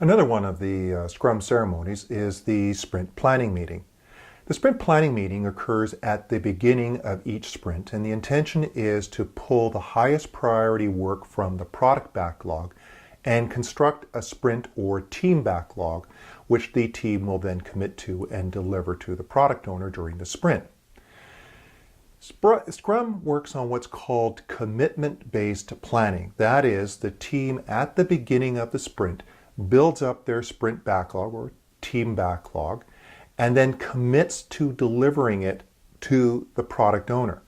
Another one of the Scrum ceremonies is the sprint planning meeting. The sprint planning meeting occurs at the beginning of each sprint, and the intention is to pull the highest priority work from the product backlog and construct a sprint or team backlog, which the team will then commit to and deliver to the product owner during the sprint. Scrum works on what's called commitment-based planning. That is, the team at the beginning of the sprint builds up their sprint backlog or team backlog and then commits to delivering it to the product owner.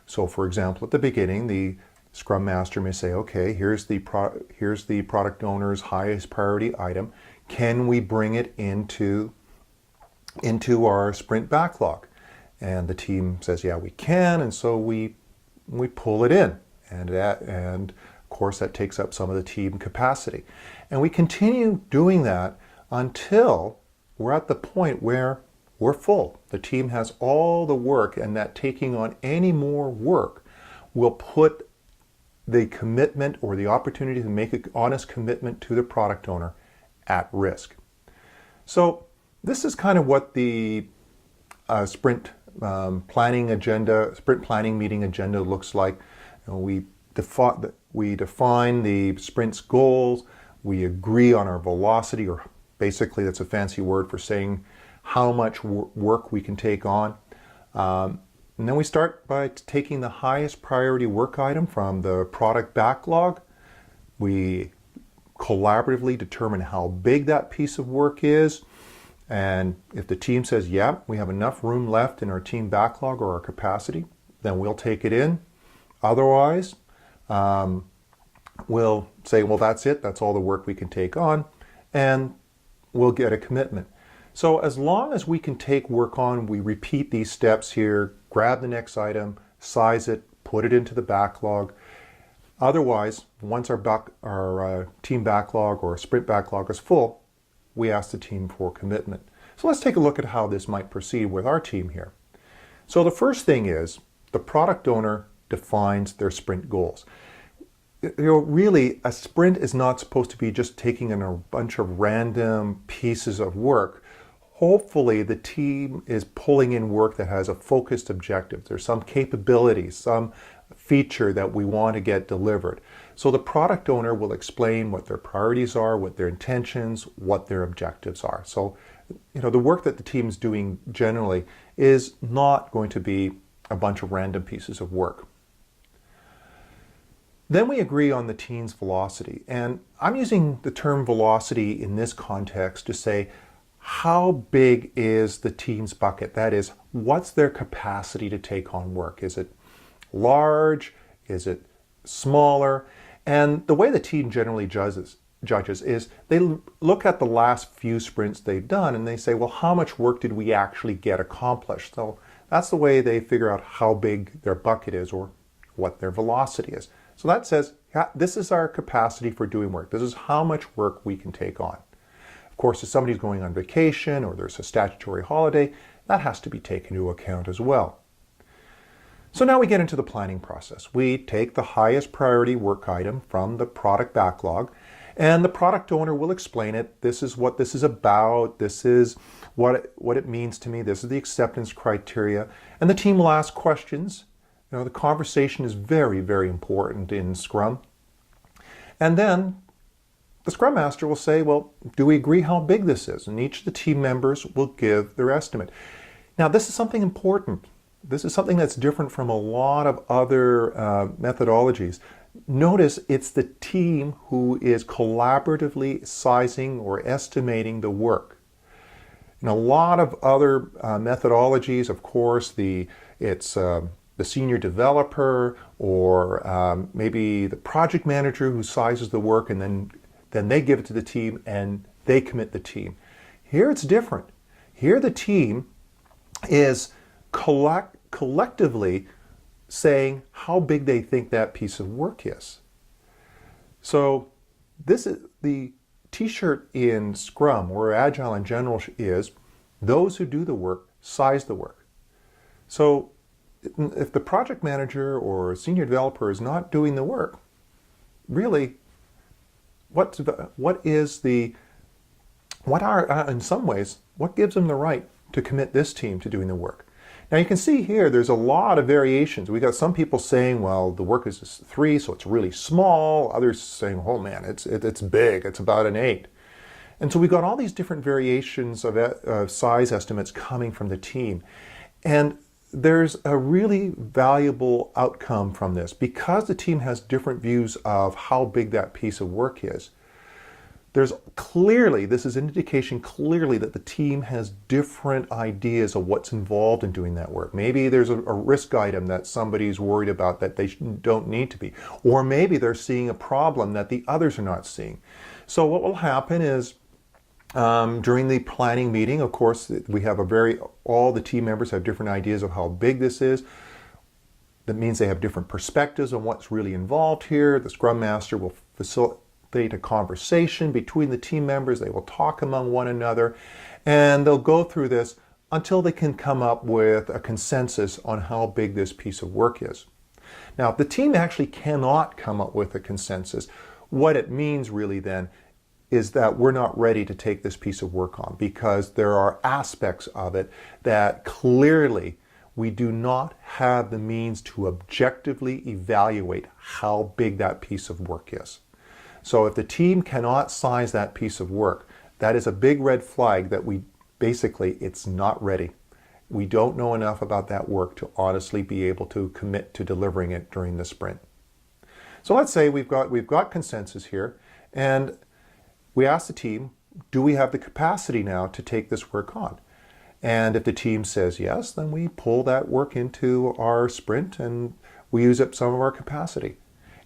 So for example, at the beginning, the Scrum Master may say, okay, here's the product owner's highest priority item. Can we bring it into our sprint backlog? And the team says, yeah, we can, and so we pull it in. And of course, that takes up some of the team capacity. And we continue doing that until we're at the point where we're full. The team has all the work, and that taking on any more work will put the commitment or the opportunity to make an honest commitment to the product owner at risk. So this is kind of what the sprint planning meeting agenda looks like. We define the sprint's goals. We agree on our velocity, or basically that's a fancy word for saying how much work we can take on. And then we start by taking the highest priority work item from the product backlog. We collaboratively determine how big that piece of work is. And if the team says, yeah, we have enough room left in our team backlog or our capacity, then we'll take it in. Otherwise, we'll say, well, that's it. That's all the work we can take on. And we'll get a commitment. So as long as we can take work on, we repeat these steps here, grab the next item, size it, put it into the backlog. Otherwise, once our team backlog or sprint backlog is full, we ask the team for commitment. So let's take a look at how this might proceed with our team here. So the first thing is the product owner defines their sprint goals. Really, a sprint is not supposed to be just taking in a bunch of random pieces of work. Hopefully the team is pulling in work that has a focused objective. There's some capability, some feature that we want to get delivered. So the product owner will explain what their priorities are, what their intentions, what their objectives are. So, the work that the team's doing generally is not going to be a bunch of random pieces of work. Then we agree on the team's velocity. And I'm using the term velocity in this context to say, how big is the team's bucket? That is, what's their capacity to take on work? Is it large? Is it smaller? And the way the team generally judges is they look at the last few sprints they've done and they say, well, how much work did we actually get accomplished? So that's the way they figure out how big their bucket is or what their velocity is. So that says, yeah, this is our capacity for doing work. This is how much work we can take on. Of course, if somebody's going on vacation or there's a statutory holiday, that has to be taken into account as well. So now we get into the planning process. We take the highest priority work item from the product backlog, and the product owner will explain it. This is what this is about. This is what it means to me. This is the acceptance criteria. And the team will ask questions. The conversation is very, very important in Scrum. And then the Scrum Master will say, well, do we agree how big this is? And each of the team members will give their estimate. Now, this is something important. This is something that's different from a lot of other methodologies. Notice it's the team who is collaboratively sizing or estimating the work. In a lot of other methodologies, of course, it's the senior developer or maybe the project manager who sizes the work, and then they give it to the team and they commit the team. Here it's different. Here the team is collectively saying how big they think that piece of work is. So this is the t-shirt in Scrum or Agile in general is those who do the work size the work. So if the project manager or senior developer is not doing the work, really, what is the in some ways, what gives them the right to commit this team to doing the work? Now you can see here, there's a lot of variations. We got some people saying, well, the work is 3, so it's really small. Others saying, oh man, it's big, it's about an 8. And so we got all these different variations of size estimates coming from the team. And there's a really valuable outcome from this. Because the team has different views of how big that piece of work is, this is an indication clearly that the team has different ideas of what's involved in doing that work. Maybe there's a risk item that somebody's worried about that they don't need to be. Or maybe they're seeing a problem that the others are not seeing. So what will happen is, during the planning meeting, of course, we have all the team members have different ideas of how big this is. That means they have different perspectives on what's really involved here. The Scrum Master will facilitate a conversation between the team members. They will talk among one another, and they'll go through this until they can come up with a consensus on how big this piece of work is. Now, if the team actually cannot come up with a consensus, what it means really then is that we're not ready to take this piece of work on, because there are aspects of it that clearly we do not have the means to objectively evaluate how big that piece of work is. So if the team cannot size that piece of work, that is a big red flag that it's not ready. We don't know enough about that work to honestly be able to commit to delivering it during the sprint. So let's say we've got consensus here, and we ask the team, do we have the capacity now to take this work on? And if the team says yes, then we pull that work into our sprint and we use up some of our capacity.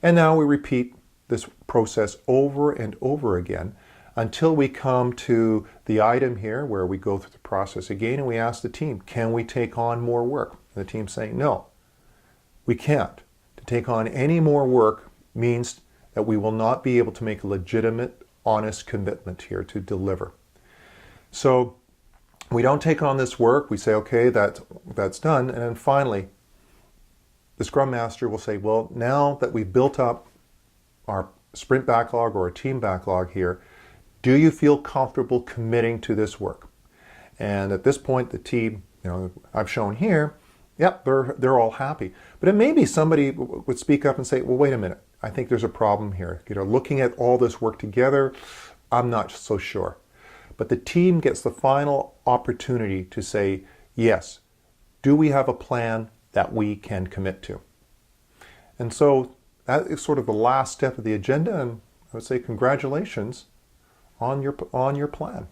And now we repeat this process over and over again until we come to the item here where we go through the process again and we ask the team, can we take on more work? And the team's saying, no, we can't. To take on any more work means that we will not be able to make a legitimate, honest commitment here to deliver. So we don't take on this work. We say, okay, that's done. And then finally, the Scrum Master will say, well, now that we've built up our sprint backlog or a team backlog here, do you feel comfortable committing to this work? And at this point, the team, I've shown here, yep, they're all happy. But it may be somebody would speak up and say, well, wait a minute, I think there's a problem here. Looking at all this work together, I'm not so sure. But the team gets the final opportunity to say, yes, do we have a plan that we can commit to? And so that is sort of the last step of the agenda, and I would say congratulations on your plan.